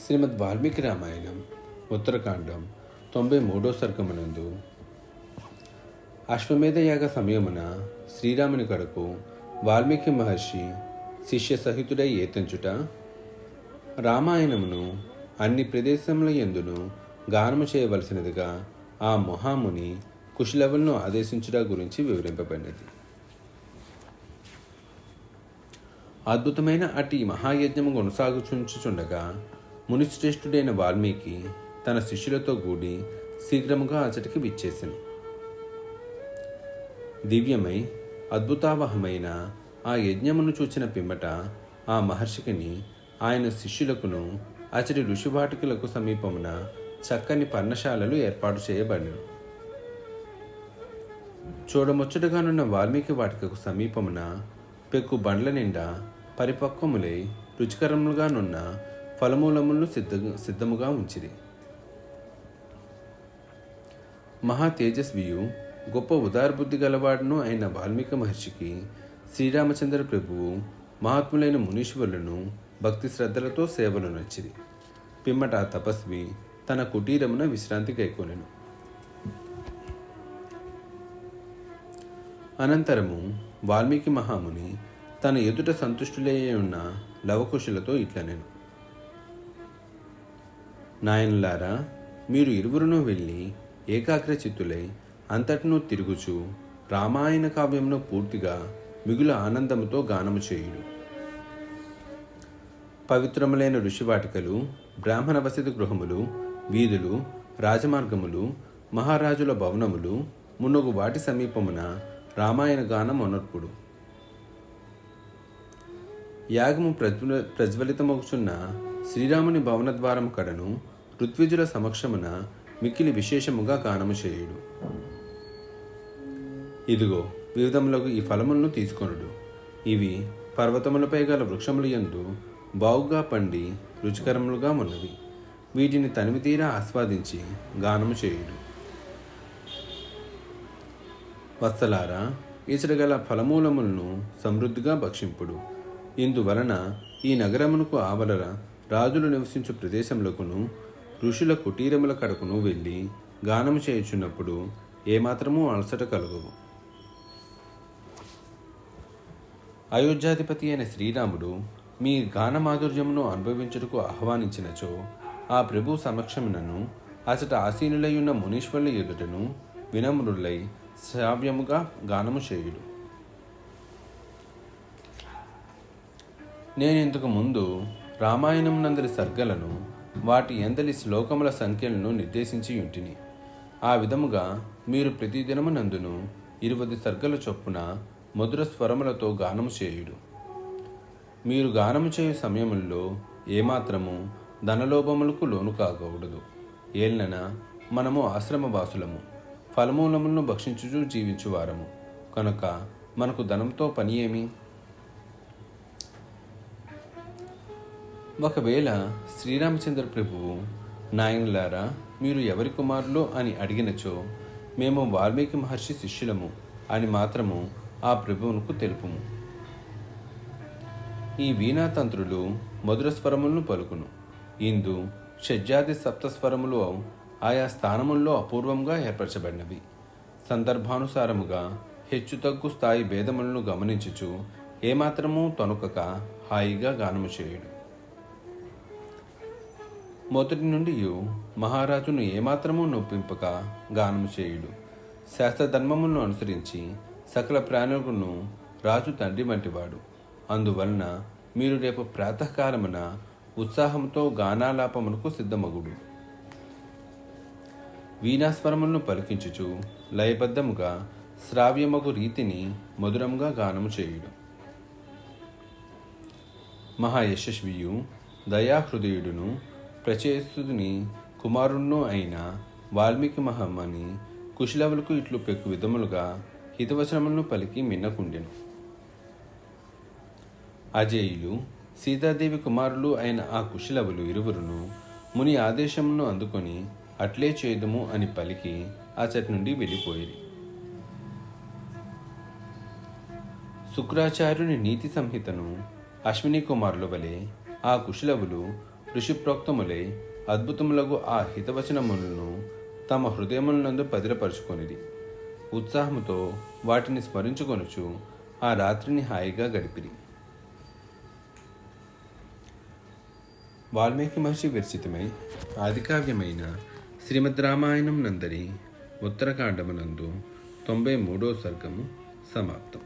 శ్రీమద్ వాల్మీకి రామాయణం ఉత్తరకాండం 93వ సర్గమునందు అశ్వమేధ యాగ సమయమున శ్రీరాముని కడకు వాల్మీకి మహర్షి శిష్య సహితుడై ఏతంచుట, రామాయణమును అన్ని ప్రదేశముల యందును గానము చేయవలసినదిగా ఆ మహాముని కుశలవులను ఆదేశించుట గురించి వివరింపబడినది. అద్భుతమైన అట్టి మహాయజ్ఞము కొనసాగుచుంచుచుండగా మునిశ్రేష్ఠుడైన వాల్మీకి తన శిష్యులతో కూడి శీఘ్రముగా అచటికి విచ్చేసెను. దివ్యమై అద్భుతావహమైన ఆ యజ్ఞమును చూచిన పిమ్మట ఆ మహర్షికిని ఆయన శిష్యులకును అచటి ఋషివాటికలకు సమీపమున చక్కని పర్ణశాలలు ఏర్పాటు చేయబడిను. చూడముచ్చటగానున్న వాల్మీకి వాటికకు సమీపమున పెక్కు బండ్ల నిండా పరిపక్వములై రుచికరములుగానున్న ఫలమూలములను సిద్ధముగా ఉంచిరి. మహా తేజస్వియు గొప్ప ఉదారబుద్ధి గలవాడును అయిన వాల్మీకి మహర్షికి శ్రీరామచంద్ర ప్రభువు మహాత్ములైన మునీశ్వరులను భక్తి శ్రద్ధలతో సేవలు నచ్చిరి. పిమ్మట తపస్వి తన కుటీరమున విశ్రాంతి కైకొనెను. అనంతరము వాల్మీకి మహాముని తన ఎదుట సంతుష్టులై ఉన్న లవకుశులతో ఇట్లనెను: నాయనులారా, మీరు ఇరువురును వెళ్ళి ఏకాగ్ర చిత్తులై అంతటను తిరుగుచు రామాయణ కావ్యమును పూర్తిగా మిగుల ఆనందముతో గానము చేయుడు. పవిత్రములైన ఋషివాటికలు, బ్రాహ్మణ వసతి గృహములు, వీధులు, రాజమార్గములు, మహారాజుల భవనములు మున్నగు వాటి సమీపమున రామాయణ గానం అనర్పుడు. యాగము ప్రజ్వలితమగుచున్న శ్రీరాముని భవన ద్వారము కడను ఋత్విజుల సమక్షమున మిక్కిలి విశేషముగా గానము చేయుడు. ఇదిగో వివిధములకు ఈ ఫలములను తీసుకొనుడు. ఇవి పర్వతములపై గల వృక్షములు యందు బావుగా పండి రుచికరములుగా ఉన్నవి. వీటిని తనివి తీరా ఆస్వాదించి గానము చేయుడు. వత్సలారా, ఇచ్చట గల ఫలమూలములను సమృద్ధిగా భక్షింపుడు. ఇందువలన ఈ నగరమునకు ఆవలర రాజులు నివసించు ప్రదేశములకును ఋషుల కుటీరముల కడకును వెళ్ళి గానము చేయుచున్నప్పుడు ఏమాత్రమూ అలసట కలుగవు. అయోధ్యాధిపతి అయిన శ్రీరాముడు మీ గానమాధుర్యమును అనుభవించుటకు ఆహ్వానించినచో ఆ ప్రభు సమక్షమునను అచట ఆసీనులై ఉన్న మునీశ్వరుల ఎదుటను వినమ్రులై శ్రావ్యముగా గానము చేయుడు. నేను ఇంతకు ముందు రామాయణం నందలి సర్గలను వాటి ఎందలి శ్లోకముల సంఖ్యలను నిర్దేశించి ఉంటిని. ఆ విధముగా మీరు ప్రతిదినము నందును 20 సర్గల చొప్పున మధుర స్వరములతో గానము చేయుడు. మీరు గానము చేయు సమయముల్లో ఏమాత్రము ధనలోభములకు లోను కాకూడదు. ఏలన మనము ఆశ్రమవాసులము, ఫలమూలములను భక్షించుచూ జీవించువారము కనుక మనకు ధనంతో పని ఏమి? ఒకవేళ శ్రీరామచంద్ర ప్రభువు, నాయనులారా, మీరు ఎవరి కుమారులు అని అడిగినచో మేము వాల్మీకి మహర్షి శిష్యులము అని మాత్రము ఆ ప్రభువునకు తెలుపుము. ఈ వీణాతంత్రులు మధుర స్వరములను పలుకును. ఇందు షడ్జాతి సప్తస్వరములు ఆయా స్థానముల్లో అపూర్వంగా ఏర్పరచబడినవి. సందర్భానుసారముగా హెచ్చుతగ్గు స్థాయి భేదములను గమనించుచు ఏమాత్రమూ తొనకక హాయిగా గానము చేయుడు. మొదటి నుండి మహారాజును ఏమాత్రమూ నొప్పింపక గానము చేయుడు. శాస్త్రధర్మములను అనుసరించి సకల ప్రాణులను రాజు తండ్రి వంటివాడు. అందువలన మీరు రేపు ప్రాతకాలమున ఉత్సాహంతో గానాలాపమునకు సిద్ధమగుడు. వీణాస్వరములను పలికించుచు లయబద్ధముగా శ్రావ్యమగు రీతిని మధురంగా గానము చేయుడు. మహాయశస్వియు దయాహృదయుడును ప్రచేస్తుని కుమారుడును అయిన వాల్మీకి మహాముని కుశలవులకు ఇట్లు పెక్కు విధములుగా హితవచనములను పలికి మిన్నకుండెను. అజేయులు సీతాదేవి కుమారులు అయిన ఆ కుశలవులు ఇరువురును ముని ఆదేశమును అందుకొని అట్లే చేదుము అని పలికి అచటి నుండి వెళ్ళిపోయిరి. శుక్రాచార్యుని నీతి సంహితను అశ్విని కుమారుల వలె ఆ కుశలవులు ఋషిప్రోక్తములై అద్భుతములగు ఆ హితవచనములను తమ హృదయములందు పదిలపరుచుకొనిది. ఉత్సాహముతో వాటిని స్మరించుకొనుచు ఆ రాత్రిని హాయిగా గడిపిరి. వాల్మీకి మహర్షి విరచితమై ఆదికావ్యమైన శ్రీమద్ రామాయణం నందరి ఉత్తరకాండమునందు 93వ సర్గము సమాప్తం.